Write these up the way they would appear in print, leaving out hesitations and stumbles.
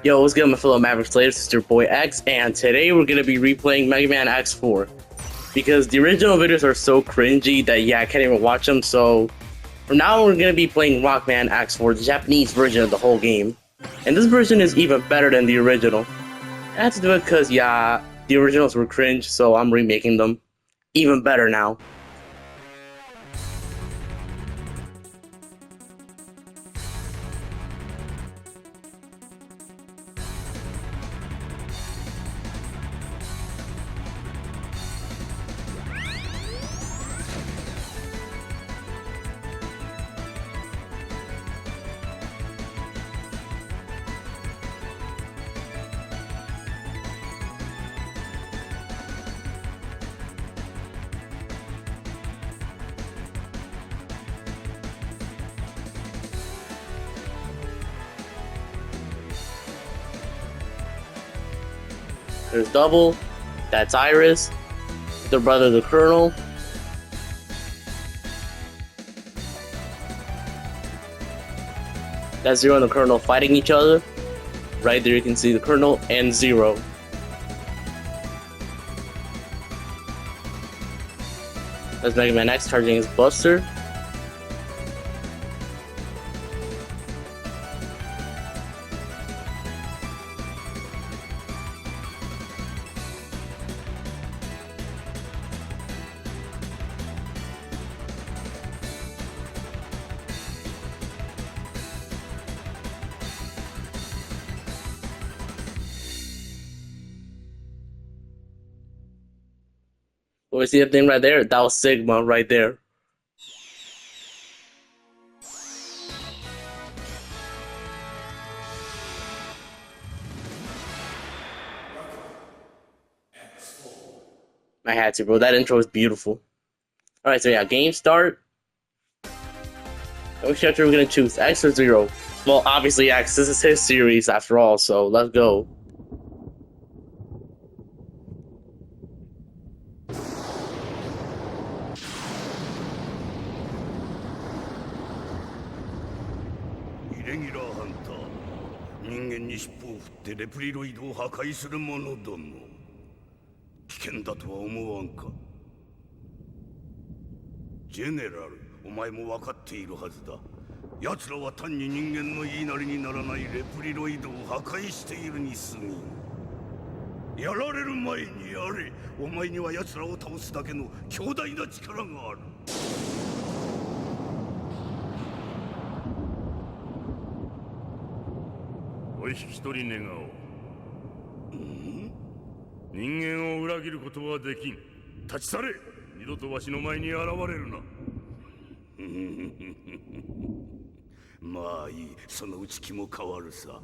Yo, what's good, my fellow Maverick Slayers? It's your boy X, and today we're gonna be replaying Mega Man X4 because the original videos are so cringy that I can't even watch them. So from now we're gonna be playing Rockman X4, the Japanese version of the whole game, and this version is even better than the original. I had to do it because the originals were cringe, so I'm remaking them even better now. There's Double, that's Iris, their brother the Colonel. That's Zero and the Colonel fighting each other. Right there you can see the Colonel and Zero. That's Mega Man X charging his Buster. Well, you see that thing right there? That was Sigma right there. I had to, bro. That intro is beautiful. Alright, so yeah, game start. Which character we're gonna choose? X or Zero? Well, obviously X. This is his series after all, so let's go.レプリロイドを破壊する者ども危険だとは思わんかジェネラルお前も分かっているはずだ奴らは単に人間の言いなりにならないレプリロイドを破壊しているに過ぎやられる前にやれお前には奴らを倒すだけの強大な力があるお引き取り願おう、人間を裏切ることはできん立ち去れ二度とわしの前に現れるなまあいいそのうち気も変わるさ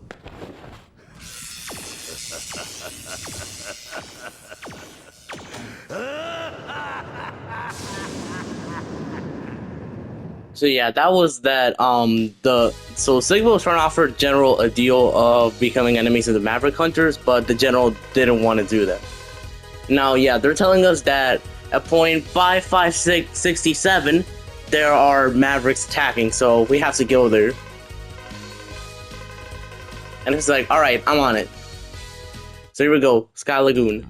So yeah, that was that. So Sigma was trying to offer General a deal of becoming enemies of the Maverick Hunters, but the General didn't want to do that. Now, yeah, they're telling us that at point 55667, there are Mavericks attacking, so we have to go there. And it's like, all right, I'm on it. So here we go, Sky Lagoon.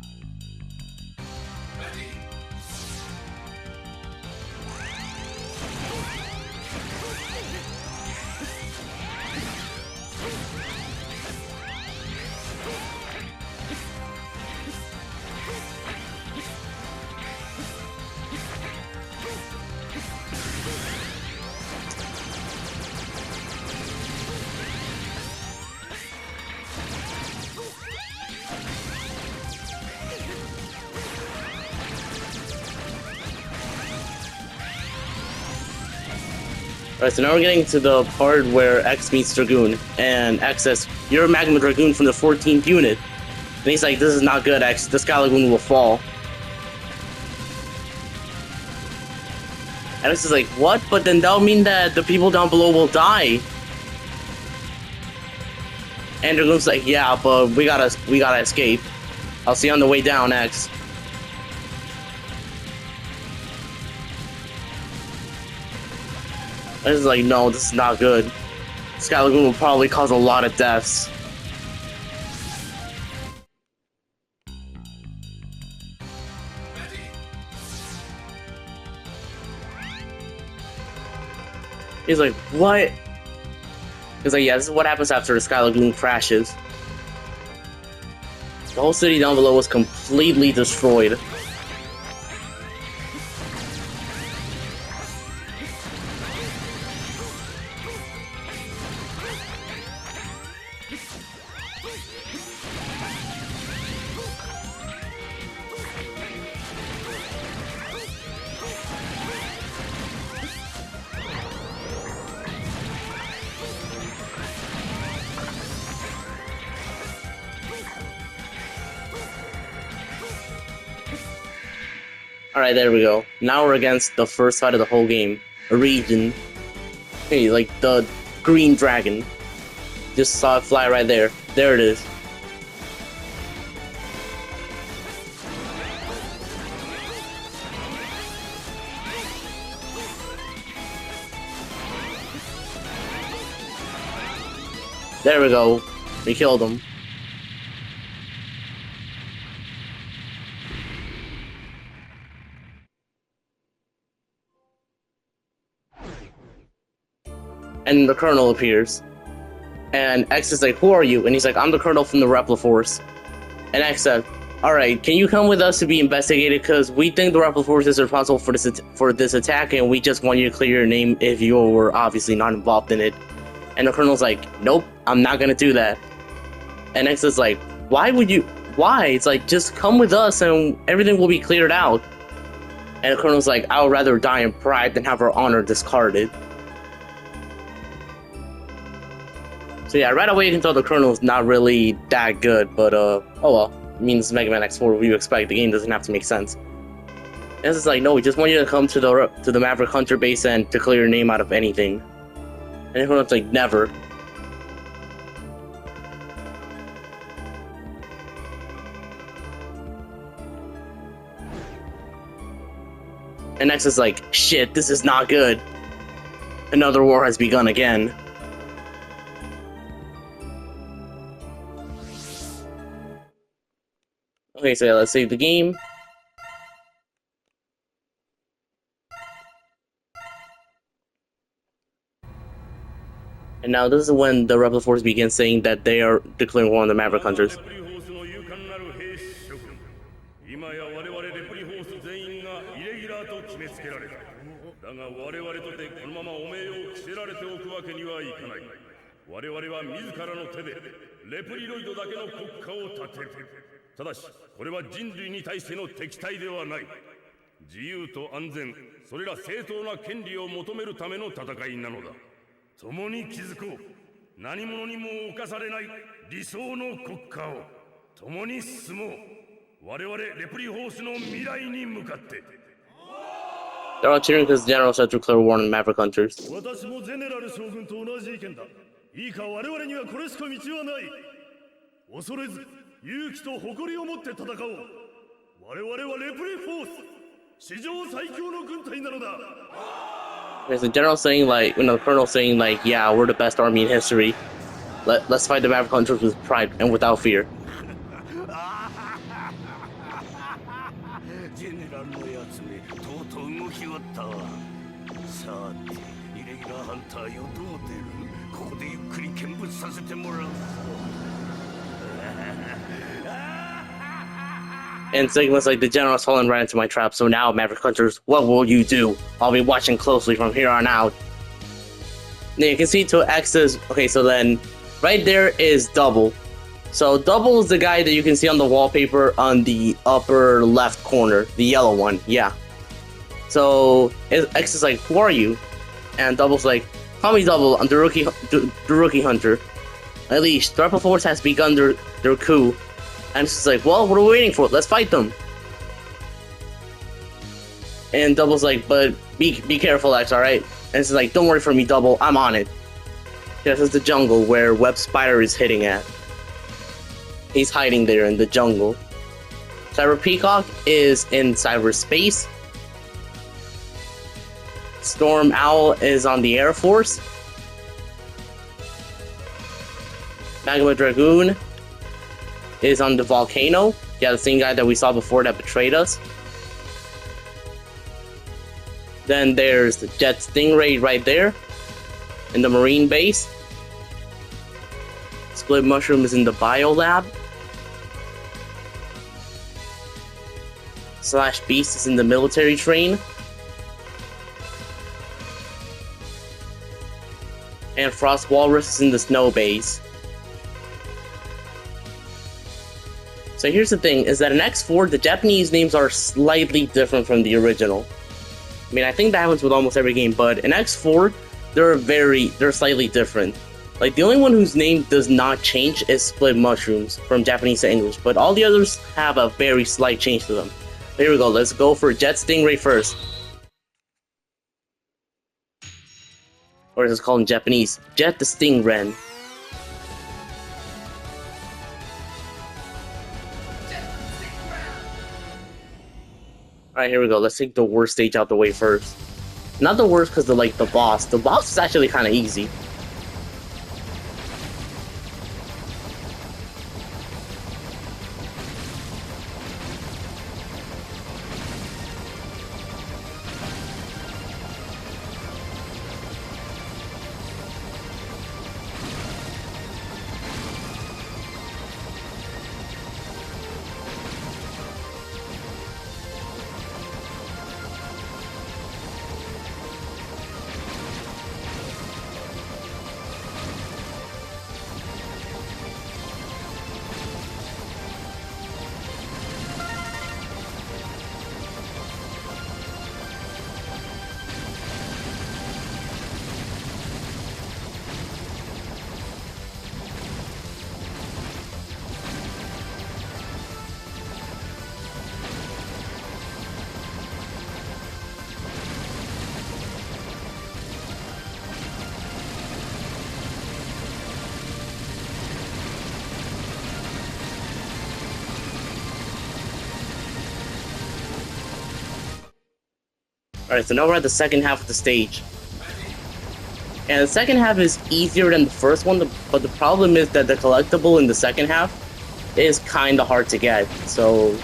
Alright, so now we're getting to the part where X meets Dragoon, and X says, "You're a Magma Dragoon from the 14th unit." And he's like, "This is not good, X. The Sky Lagoon will fall." And X is like, "What? But then that'll mean that the people down below will die." And Dragoon's like, "Yeah, but we gotta escape. I'll see you on the way down, X." It's like, no, this is not good. Sky Lagoon will probably cause a lot of deaths. He's like, what? He's like, yeah, this is what happens after the Sky Lagoon crashes. The whole city down below was completely destroyed. Alright, there we go. Now we're against the first fight of the whole game. A region. Hey, like the green dragon. Just saw it fly right there. There it is. There we go. We killed him. And the Colonel appears. And X is like, who are you? And he's like, I'm the Colonel from the Repla Force. And X said, alright, can you come with us to be investigated? Because we think the Repla Force is responsible for this attack, and we just want you to clear your name if you were obviously not involved in it. And the Colonel's like, nope, I'm not gonna do that. And X is like, why would you? Why? It's like, just come with us and everything will be cleared out. And the Colonel's like, I would rather die in pride than have our honor discarded. So yeah, right away you can tell the Colonel's not really that good, but oh well. It means Mega Man X4, what you expect, the game doesn't have to make sense. And it's like, no, we just want you to come to the Maverick Hunter base and to clear your name out of anything. And everyone's like, never. And X is like, shit, this is not good. Another war has begun again. Okay, so yeah, let's save the game. And now this is when the Rebel Force begins saying that they are declaring war on the Maverick Hunters. They're all cheering because the General said to declare war on the Maverick Hunters. There's the General saying like, the Colonel saying like, yeah, we're the best army in history. Let's fight the Maverick Hunters with pride and without fear. And Sigma's like, the General's fallen right into my trap, so now, Maverick Hunters, what will you do? I'll be watching closely from here on out. Now you can see to X's, okay, so then, right there is Double. So Double is the guy that you can see on the wallpaper on the upper left corner, the yellow one, yeah. So, X is like, who are you? And Double's like, call me Double, I'm the rookie hunter. At least, the Rebel Force has begun their coup. And it's just like, well, what are we waiting for? Let's fight them. And Double's like, but be careful, X, alright? And it's like, don't worry for me, Double, I'm on it. This is the jungle where Web Spider is hitting at. He's hiding there in the jungle. Cyber Peacock is in cyberspace. Storm Owl is on the Air Force. Magma Dragoon is on the volcano. Yeah, the same guy that we saw before that betrayed us. Then there's the Jet Stingray right there. in the Marine base. Split Mushroom is in the Bio Lab. Slash Beast is in the military train. And Frost Walrus is in the snow base. So here's the thing, is that in X4, the Japanese names are slightly different from the original. I mean, I think that happens with almost every game, but in X4, they're slightly different. Like, the only one whose name does not change is Split Mushrooms from Japanese to English, but all the others have a very slight change to them. Here we go, let's go for Jet Stingray first. Or as it's called in Japanese, Jet the Stingren. Alright, here we go, let's take the worst stage out the way first. Not the worst because the boss. The boss is actually kind of easy. Alright, so now we're at the second half of the stage. And the second half is easier than the first one, but the problem is that the collectible in the second half is kinda hard to get, so...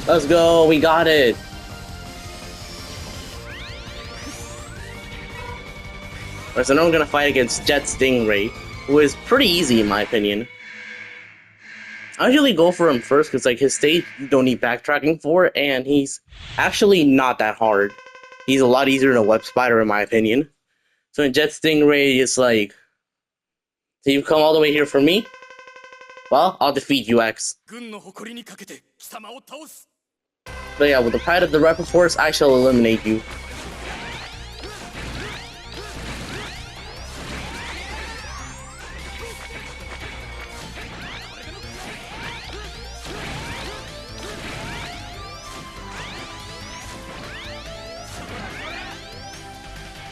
Let's go, we got it! Alright, so now we're gonna fight against Jet Stingray, who is pretty easy in my opinion. I usually go for him first because like his stage you don't need backtracking for, and he's actually not that hard. He's a lot easier than a Web Spider in my opinion. So in Jet Stingray, it's like, so you've come all the way here for me? Well, I'll defeat you, X. But yeah, with the pride of the Rapid Force, I shall eliminate you.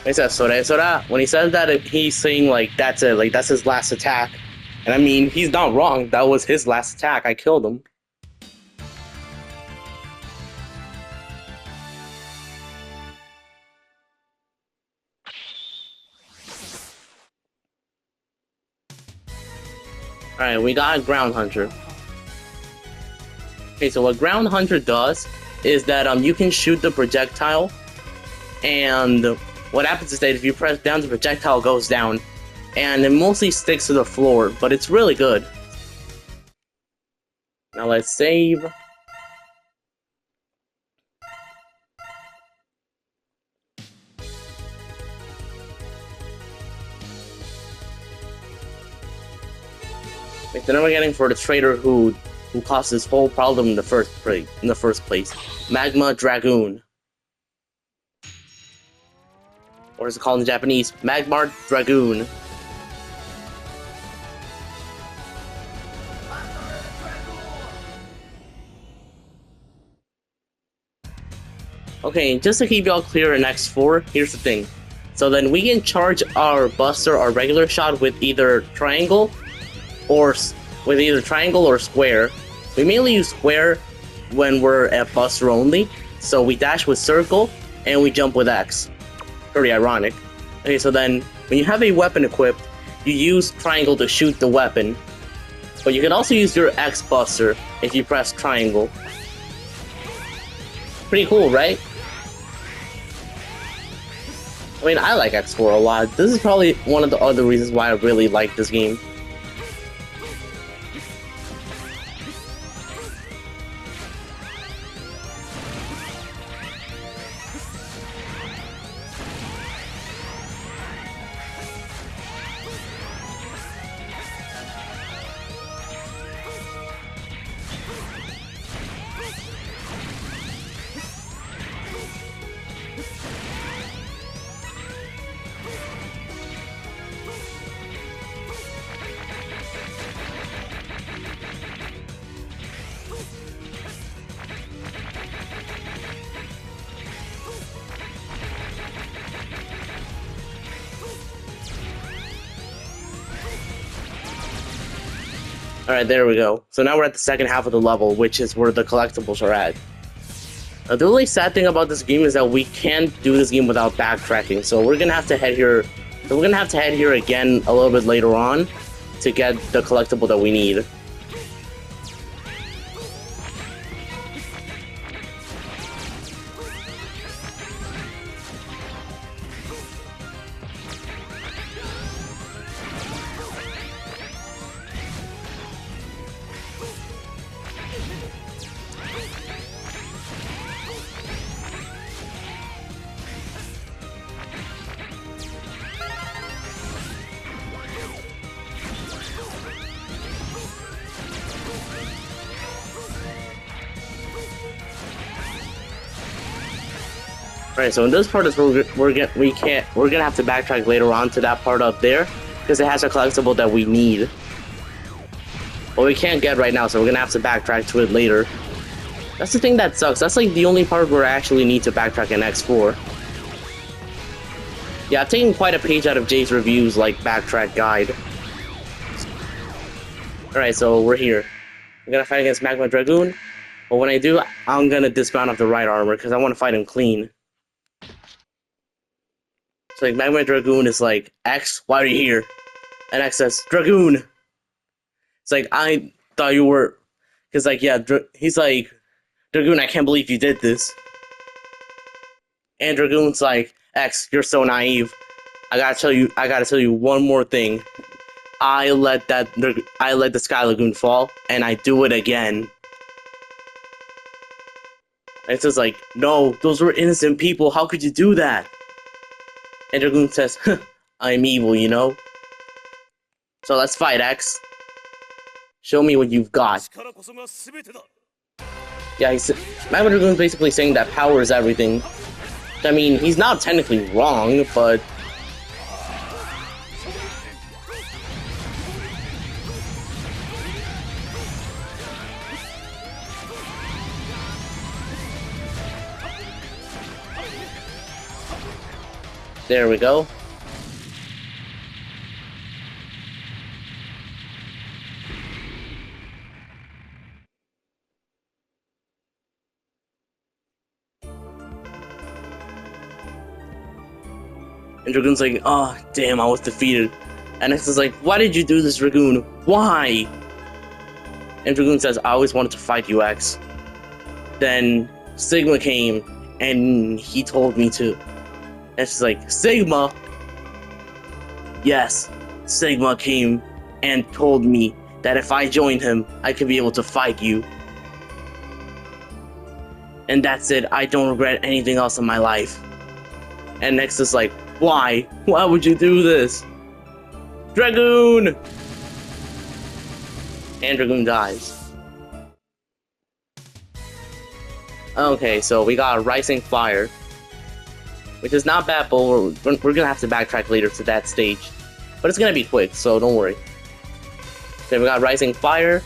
He says Sora. When he says that, he's saying like that's it, like that's his last attack. And I mean, he's not wrong. That was his last attack. I killed him. Alright, we got a Ground Hunter. Okay, so what Ground Hunter does is that you can shoot the projectile, and what happens is that if you press down, the projectile goes down, and it mostly sticks to the floor, but it's really good. Now let's save. Then we're getting for the trader who caused this whole problem in the first place. Magma Dragoon. or is it called in Japanese, Magmar Dragoon. Okay, just to keep y'all clear in X4, here's the thing. So then we can charge our Buster, our regular shot, with either triangle or square. We mainly use square when we're at Buster only. So we dash with circle and we jump with X. Pretty ironic. Okay, so then when you have a weapon equipped, you use triangle to shoot the weapon. But you can also use your X Buster if you press triangle. Pretty cool, right? I mean, I like X4 a lot. This is probably one of the other reasons why I really like this game. Alright, there we go. So now we're at the second half of the level, which is where the collectibles are at. The really sad thing about this game is that we can't do this game without backtracking, so we're gonna have to head here. So we're gonna have to head here again a little bit later on to get the collectible that we need. Alright, so in this part is where we're gonna have to backtrack later on to that part up there because it has a collectible that we need. But we can't get right now, so we're gonna have to backtrack to it later. That's the thing that sucks. That's like the only part where I actually need to backtrack in X4. Yeah, I've taken quite a page out of Jay's reviews, like backtrack guide. Alright, so we're here. I'm gonna fight against Magma Dragoon, but when I do, I'm gonna dismount off the right armor because I want to fight him clean. So like Magma Dragoon is like, X, why are you here? And X says, Dragoon! It's like, I thought you were... Cause like, yeah, he's like, Dragoon, I can't believe you did this. And Dragoon's like, X, you're so naive. I gotta tell you one more thing. I let the Sky Lagoon fall, and I do it again. And it says like, no, those were innocent people, how could you do that? And Dragoon says, huh, I'm evil, you know? So let's fight, X. Show me what you've got. Yeah, Magma Dragoon's basically saying that power is everything. I mean, he's not technically wrong, but... There we go. And Dragoon's like, oh, damn, I was defeated. And X is like, why did you do this, Dragoon? Why? And Dragoon says, I always wanted to fight you, X. Then Sigma came, and he told me to. And she's like, Sigma? Yes, Sigma came and told me that if I joined him, I could be able to fight you. And that's it, I don't regret anything else in my life. And Next is like, why? Why would you do this? Dragoon! And Dragoon dies. Okay, so we got a Rising Fire. which is not bad, but we're gonna have to backtrack later to that stage. But it's gonna be quick, so don't worry. Okay, we got Rising Fire.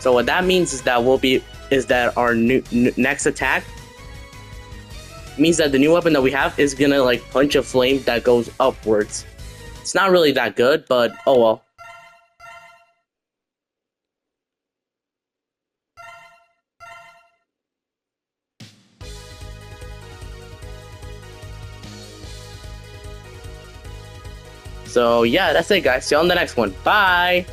So what that means is that our next attack means that the new weapon that we have is gonna like punch a flame that goes upwards. It's not really that good, but oh well. So yeah, that's it guys. See you on the next one. Bye!